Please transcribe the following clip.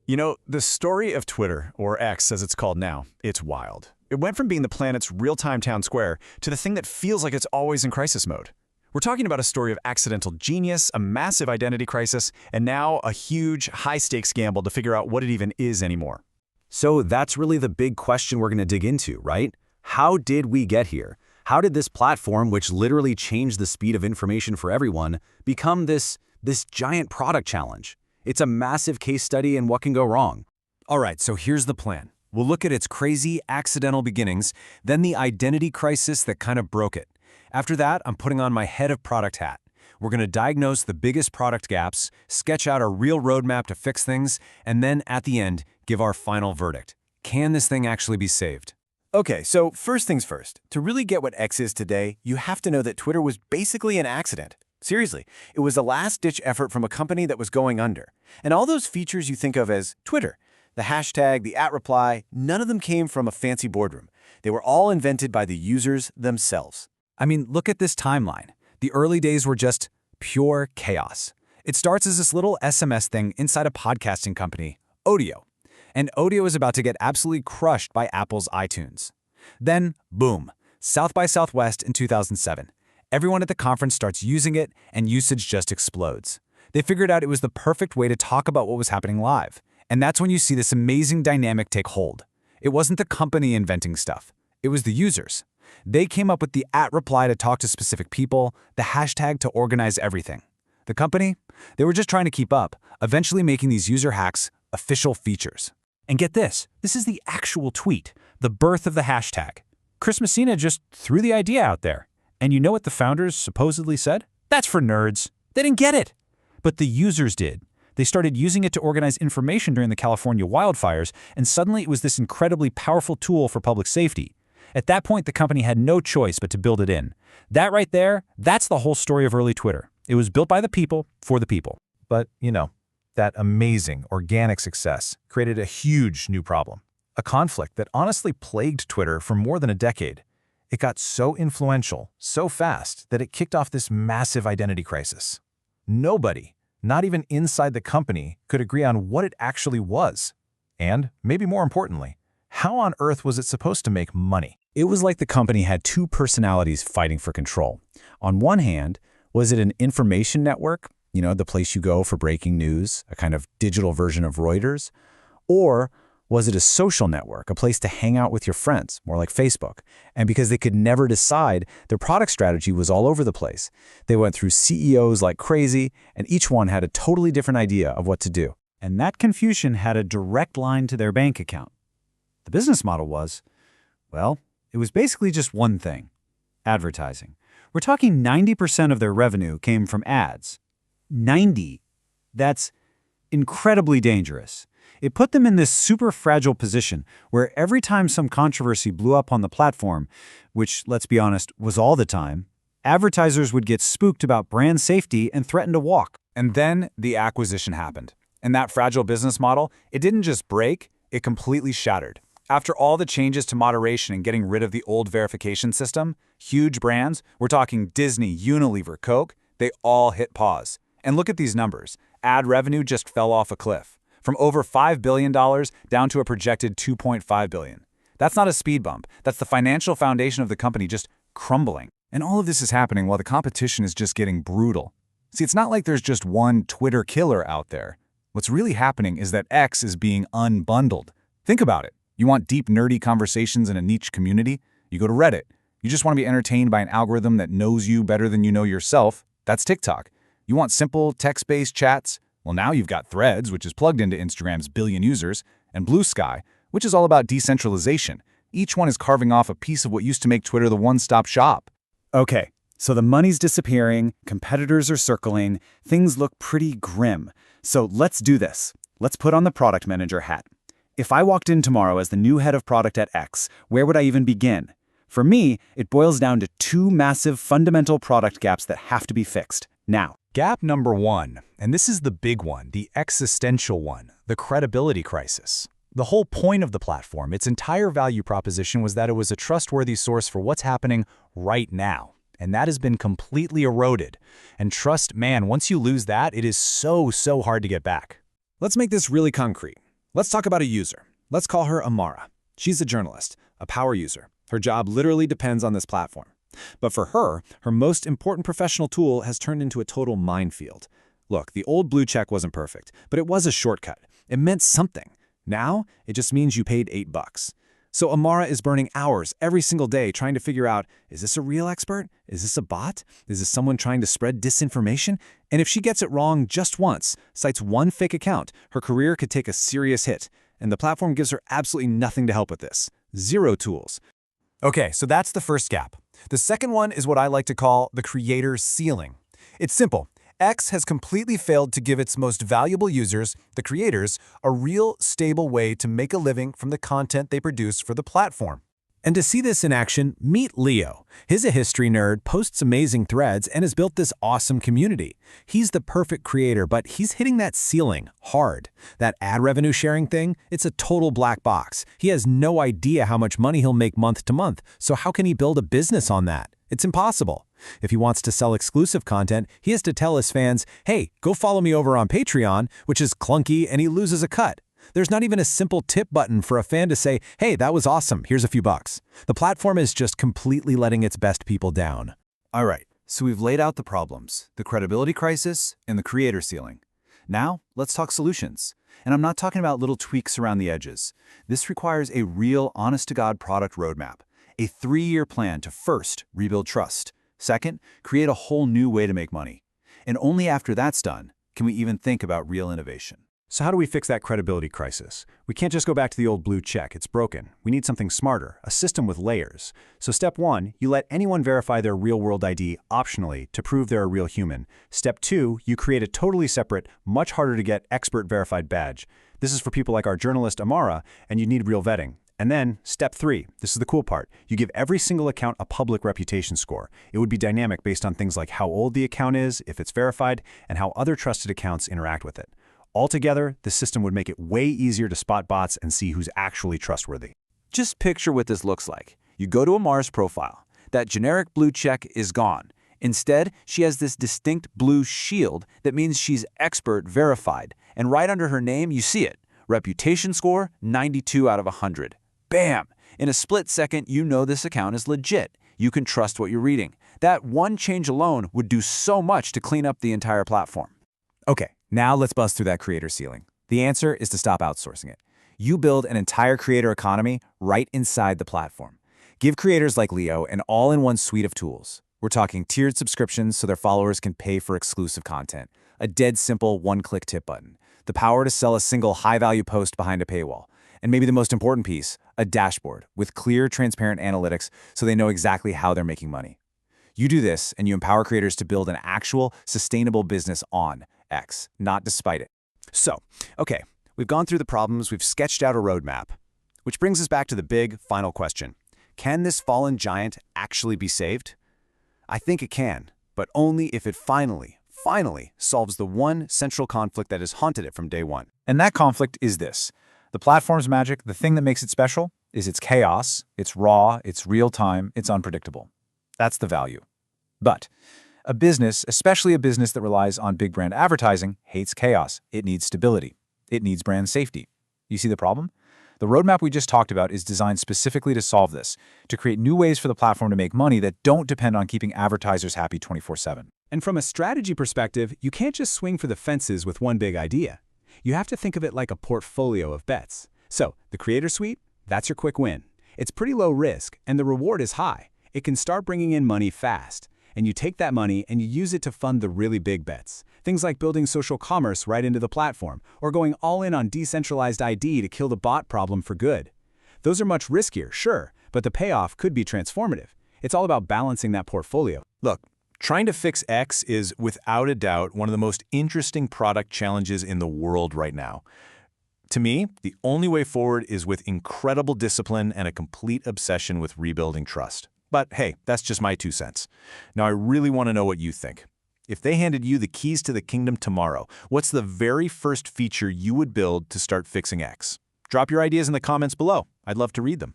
You know, the story of Twitter, or X as it's called now, it's wild. It went from being the planet's real-time town square to the thing that feels like it's always in crisis mode. We're talking about a story of accidental genius, a massive identity crisis, and now a huge, high-stakes gamble to figure out what it even is anymore. So that's really the big question we're going to dig into, right? How did we get here? How did this platform, which literally changed the speed of information for everyone, become this giant product challenge? It's a massive case study in what can go wrong. All right, so here's the plan. We'll look at its crazy, accidental beginnings, then the identity crisis that kind of broke it. After that, I'm putting on my head of product hat. We're going to diagnose the biggest product gaps, sketch out a real roadmap to fix things, and then at the end, give our final verdict. Can this thing actually be saved? Okay, so first things first. To really get what X is today, you have to know that Twitter was basically an accident. Seriously, it was a last-ditch effort from a company that was going under. And all those features you think of as Twitter, the hashtag, the @reply, none of them came from a fancy boardroom. They were all invented by the users themselves. I mean, look at this timeline. The early days were just pure chaos. It starts as this little SMS thing inside a podcasting company, Audio. And Audio is about to get absolutely crushed by Apple's iTunes. Then, boom, South by Southwest in 2007. Everyone at the conference starts using it, and usage just explodes. They figured out it was the perfect way to talk about what was happening live. And that's when you see this amazing dynamic take hold. It wasn't the company inventing stuff. It was the users. They came up with the @reply to talk to specific people, the hashtag to organize everything. The company? They were just trying to keep up, eventually making these user hacks official features. And get this is the actual tweet, the birth of the hashtag. Chris Messina just threw the idea out there. And you know what the founders supposedly said? That's for nerds. They didn't get it. But the users did. They started using it to organize information during the California wildfires, and suddenly it was this incredibly powerful tool for public safety. At that point, the company had no choice but to build it in. That right there, that's the whole story of early Twitter. It was built by the people, for the people. But, that amazing organic success created a huge new problem, a conflict that honestly plagued Twitter for more than a decade. It got so influential, so fast, that it kicked off this massive identity crisis. Nobody, not even inside the company, could agree on what it actually was. And, maybe more importantly, how on earth was it supposed to make money? It was like the company had two personalities fighting for control. On one hand, was it an information network, the place you go for breaking news, a kind of digital version of Reuters? Or was it a social network, a place to hang out with your friends, more like Facebook? And because they could never decide, their product strategy was all over the place. They went through CEOs like crazy, and each one had a totally different idea of what to do. And that confusion had a direct line to their bank account. The business model was, well, it was basically just one thing: advertising. We're talking 90% of their revenue came from ads. 90. That's incredibly dangerous. It put them in this super fragile position where every time some controversy blew up on the platform, which, let's be honest, was all the time, advertisers would get spooked about brand safety and threaten to walk. And then the acquisition happened. And that fragile business model, it didn't just break, it completely shattered. After all the changes to moderation and getting rid of the old verification system, huge brands, we're talking Disney, Unilever, Coke, they all hit pause. And look at these numbers. Ad revenue just fell off a cliff, from over $5 billion down to a projected $2.5 billion. That's not a speed bump. That's the financial foundation of the company just crumbling. And all of this is happening while the competition is just getting brutal. See, it's not like there's just one Twitter killer out there. What's really happening is that X is being unbundled. Think about it. You want deep, nerdy conversations in a niche community? You go to Reddit. You just want to be entertained by an algorithm that knows you better than you know yourself? That's TikTok. You want simple, text-based chats? Well, now you've got Threads, which is plugged into Instagram's billion users, and Blue Sky, which is all about decentralization. Each one is carving off a piece of what used to make Twitter the one-stop shop. Okay, so the money's disappearing, competitors are circling, things look pretty grim. So let's do this. Let's put on the product manager hat. If I walked in tomorrow as the new head of product at X, where would I even begin? For me, it boils down to two massive fundamental product gaps that have to be fixed now. Gap number one, and this is the big one, the existential one, the credibility crisis. The whole point of the platform, its entire value proposition, was that it was a trustworthy source for what's happening right now. And that has been completely eroded. And trust, man, once you lose that, it is so hard to get back. Let's make this really concrete. Let's talk about a user. Let's call her Amara. She's a journalist, a power user. Her job literally depends on this platform. But for her most important professional tool has turned into a total minefield. Look, the old blue check wasn't perfect, but it was a shortcut. It meant something. Now, it just means you paid $8. So Amara is burning hours every single day trying to figure out, is this a real expert? Is this a bot? Is this someone trying to spread disinformation? And if she gets it wrong just once, cites one fake account, her career could take a serious hit. And the platform gives her absolutely nothing to help with this. Zero tools. Okay, so that's the first gap. The second one is what I like to call the creator ceiling. It's simple. X has completely failed to give its most valuable users, the creators, a real, stable way to make a living from the content they produce for the platform. And to see this in action, meet Leo. He's a history nerd, posts amazing threads, and has built this awesome community. He's the perfect creator, but he's hitting that ceiling hard. That ad revenue sharing thing, it's a total black box. He has no idea how much money he'll make month to month, so how can he build a business on that? It's impossible. If he wants to sell exclusive content, he has to tell his fans, hey, go follow me over on Patreon, which is clunky, and he loses a cut. There's not even a simple tip button for a fan to say, hey, that was awesome, here's a few bucks. The platform is just completely letting its best people down. All right, so we've laid out the problems, the credibility crisis, and the creator ceiling. Now, let's talk solutions. And I'm not talking about little tweaks around the edges. This requires a real, honest-to-God product roadmap. A 3-year plan to first, rebuild trust. Second, create a whole new way to make money. And only after that's done, can we even think about real innovation. So how do we fix that credibility crisis? We can't just go back to the old blue check. It's broken. We need something smarter, a system with layers. So step 1, you let anyone verify their real-world ID optionally to prove they're a real human. Step 2, you create a totally separate, much harder to get expert verified badge. This is for people like our journalist Amara, and you need real vetting. And then, step 3, this is the cool part, you give every single account a public reputation score. It would be dynamic based on things like how old the account is, if it's verified, and how other trusted accounts interact with it. Altogether, the system would make it way easier to spot bots and see who's actually trustworthy. Just picture what this looks like. You go to Amara's profile. That generic blue check is gone. Instead, she has this distinct blue shield that means she's expert verified. And right under her name, you see it. Reputation score, 92 out of 100. Bam! In a split second, you know this account is legit. You can trust what you're reading. That one change alone would do so much to clean up the entire platform. Okay, now let's bust through that creator ceiling. The answer is to stop outsourcing it. You build an entire creator economy right inside the platform. Give creators like Leo an all-in-one suite of tools. We're talking tiered subscriptions so their followers can pay for exclusive content, a dead simple one-click tip button, the power to sell a single high-value post behind a paywall, and maybe the most important piece, a dashboard with clear, transparent analytics so they know exactly how they're making money. You do this, and you empower creators to build an actual, sustainable business on X, not despite it. So, okay, we've gone through the problems, we've sketched out a roadmap, which brings us back to the big, final question. Can this fallen giant actually be saved? I think it can, but only if it finally solves the one central conflict that has haunted it from day one. And that conflict is this. The platform's magic, the thing that makes it special, is its chaos, it's raw, it's real-time, it's unpredictable. That's the value. But a business, especially a business that relies on big brand advertising, hates chaos. It needs stability. It needs brand safety. You see the problem? The roadmap we just talked about is designed specifically to solve this, to create new ways for the platform to make money that don't depend on keeping advertisers happy 24/7. And from a strategy perspective, you can't just swing for the fences with one big idea. You have to think of it like a portfolio of bets. So, the Creator Suite, that's your quick win. It's pretty low risk, and the reward is high. It can start bringing in money fast. And you take that money and you use it to fund the really big bets. Things like building social commerce right into the platform, or going all in on decentralized ID to kill the bot problem for good. Those are much riskier, sure, but the payoff could be transformative. It's all about balancing that portfolio. Look, trying to fix X is without a doubt one of the most interesting product challenges in the world right now. To me, the only way forward is with incredible discipline and a complete obsession with rebuilding trust. But hey, that's just my 2 cents. Now I really want to know what you think. If they handed you the keys to the kingdom tomorrow, what's the very first feature you would build to start fixing X? Drop your ideas in the comments below. I'd love to read them.